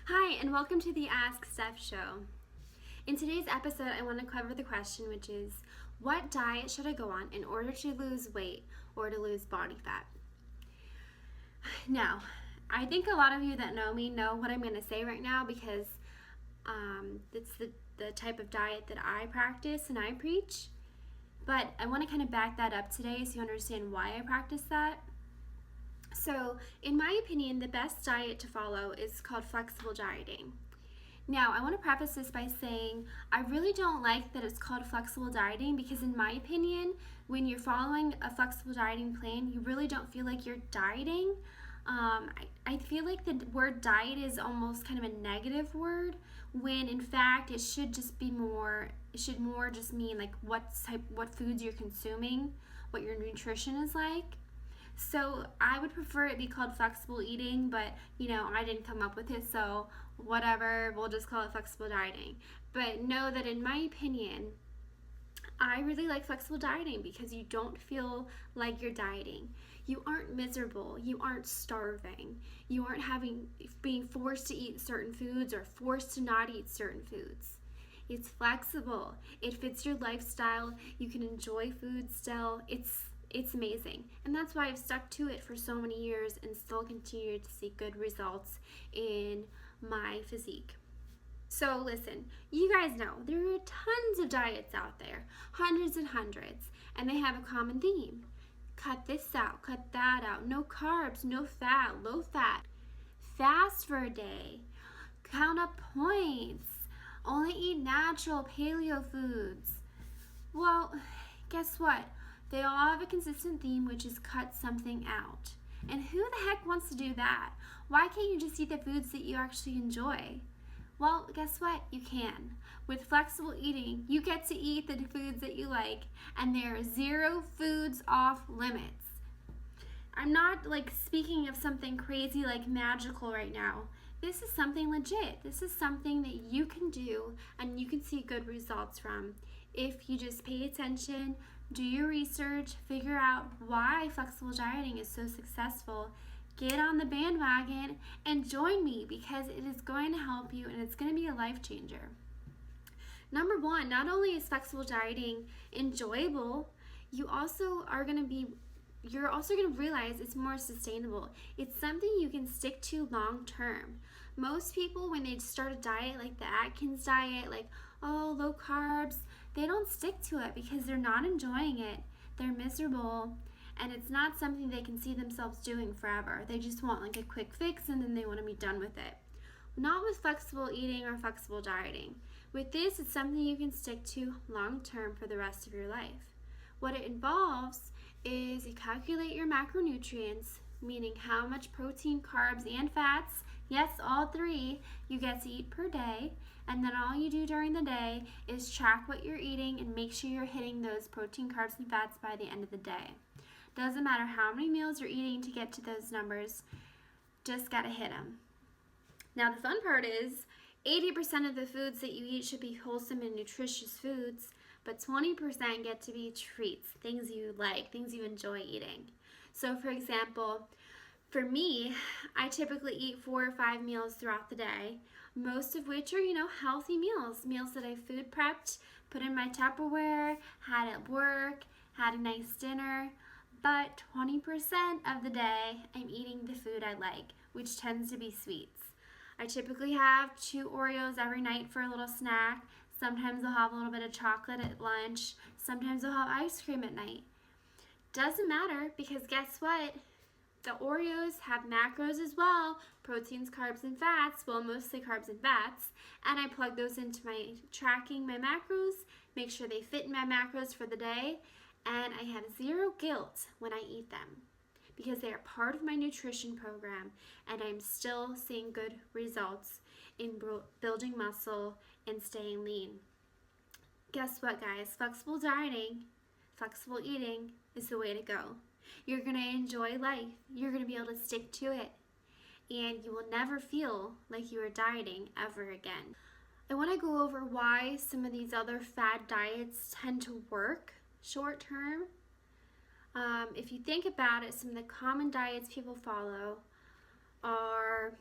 Hi, and welcome to the Ask StephShow. In today's episode, I want to cover the question, which is, what diet should I go on in order to lose weight or to lose body fat? Now, I think a lot of you that know me know what I'm going to say right now because it's the type of diet that I practice and I preach. But I want to kind of back that up today so you understand why I practice that. So, in my opinion, the best diet to follow is called flexible dieting. Now, I want to preface this by saying I really don't like that it's called flexible dieting because, in my opinion, when you're following a flexible dieting plan, you really don't feel like you're dieting. I feel like the word diet is almost kind of a negative word when, in fact, it should more just mean like what foods you're consuming, what your nutrition is like. So I would prefer it be called flexible eating, but I didn't come up with it, so whatever, we'll just call it flexible dieting. But know that in my opinion, I really like flexible dieting because you don't feel like you're dieting. You aren't miserable, you aren't starving, you aren't being forced to eat certain foods or forced to not eat certain foods. It's flexible, it fits your lifestyle, you can enjoy food still, it's amazing, and that's why I've stuck to it for so many years and still continue to see good results in my physique. So listen, you guys know there are tons of diets out there, hundreds and hundreds, and they have a common theme. Cut this out, cut that out, no carbs, no fat, low fat, fast for a day, count up points, only eat natural paleo foods. Well, guess what? They all have a consistent theme, which is cut something out. And who the heck wants to do that? Why can't you just eat the foods that you actually enjoy? Well, guess what? You can. With flexible eating, you get to eat the foods that you like, and there are 0 foods off limits. I'm not speaking of something crazy like magical right now. This is something legit. This is something that you can do and you can see good results from if you just pay attention, do your research, figure out why flexible dieting is so successful, get on the bandwagon, and join me because it is going to help you and it's going to be a life changer. Number 1, not only is flexible dieting enjoyable, you're also going to realize it's more sustainable. It's something you can stick to long term. Most people, when they start a diet like the Atkins diet, low carbs, they don't stick to it because they're not enjoying it. They're miserable, and it's not something they can see themselves doing forever. They just want a quick fix and then they want to be done with it. Not with flexible eating or flexible dieting. With this, it's something you can stick to long term for the rest of your life. What it involves is you calculate your macronutrients, meaning how much protein, carbs, and fats, yes, all 3, you get to eat per day, and then all you do during the day is track what you're eating and make sure you're hitting those protein, carbs, and fats by the end of the day. Doesn't matter how many meals you're eating to get to those numbers, just gotta hit them. Now the fun part is 80% of the foods that you eat should be wholesome and nutritious foods, but 20% get to be treats, things you like, things you enjoy eating. So for example, for me, I typically eat 4 or 5 meals throughout the day, most of which are, healthy meals that I food prepped, put in my Tupperware, had at work, had a nice dinner, but 20% of the day I'm eating the food I like, which tends to be sweets. I typically have 2 Oreos every night for a little snack. Sometimes I'll have a little bit of chocolate at lunch. Sometimes I'll have ice cream at night. Doesn't matter because guess what? The Oreos have macros as well, proteins, carbs, and fats, well, mostly carbs and fats, and I plug those into tracking my macros, make sure they fit in my macros for the day, and I have 0 guilt when I eat them because they are part of my nutrition program, and I'm still seeing good results in building muscle and staying lean. Guess what, guys? Flexible dieting, flexible eating is the way to go. You're going to enjoy life. You're going to be able to stick to it. And you will never feel like you are dieting ever again. I want to go over why some of these other fad diets tend to work short term. If you think about it, some of the common diets people follow are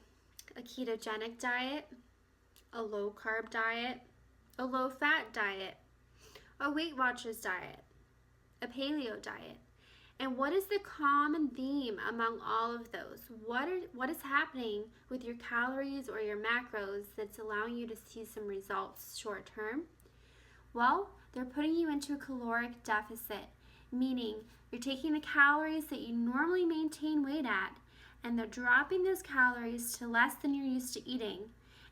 a ketogenic diet, a low carb diet, a low fat diet, a Weight Watchers diet, a paleo diet. And what is the common theme among all of those? What is happening with your calories or your macros that's allowing you to see some results short term? Well, they're putting you into a caloric deficit, meaning you're taking the calories that you normally maintain weight at, and they're dropping those calories to less than you're used to eating.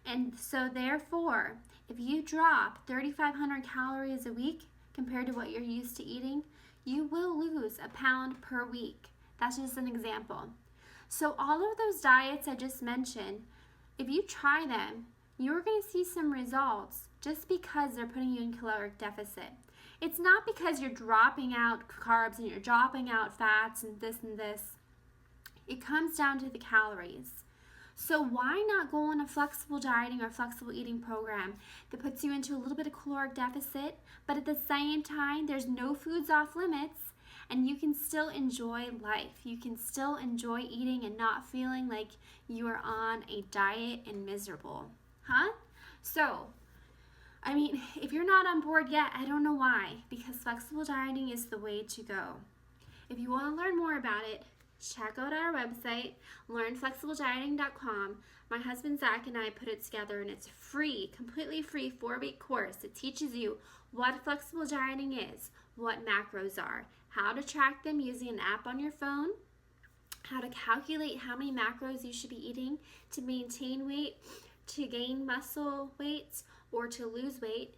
And so therefore, if you drop 3,500 calories a week compared to what you're used to eating, you will lose a pound per week. That's just an example. So all of those diets I just mentioned, if you try them, you're going to see some results just because they're putting you in caloric deficit. It's not because you're dropping out carbs and you're dropping out fats and this and this. It comes down to the calories. So why not go on a flexible dieting or flexible eating program that puts you into a little bit of caloric deficit, but at the same time, there's no foods off limits, and you can still enjoy life. You can still enjoy eating and not feeling like you are on a diet and miserable. So, if you're not on board yet, I don't know why, because flexible dieting is the way to go. If you want to learn more about it, check out our website, learnflexibledieting.com. My husband Zach and I put it together, and it's free, completely free 4-week course. It teaches you what flexible dieting is, what macros are, how to track them using an app on your phone, how to calculate how many macros you should be eating to maintain weight, to gain muscle weight, or to lose weight.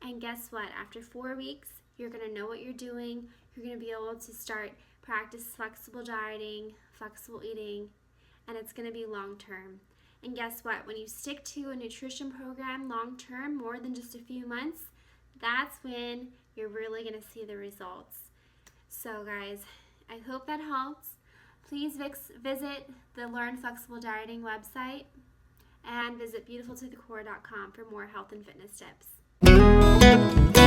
And guess what? After 4 weeks, you're going to know what you're doing. You're going to be able to start practice flexible dieting, flexible eating, and it's going to be long term. And guess what? When you stick to a nutrition program long term, more than just a few months, that's when you're really going to see the results. So guys, I hope that helps. Please visit the Learn Flexible Dieting website and visit beautifultothecore.com for more health and fitness tips.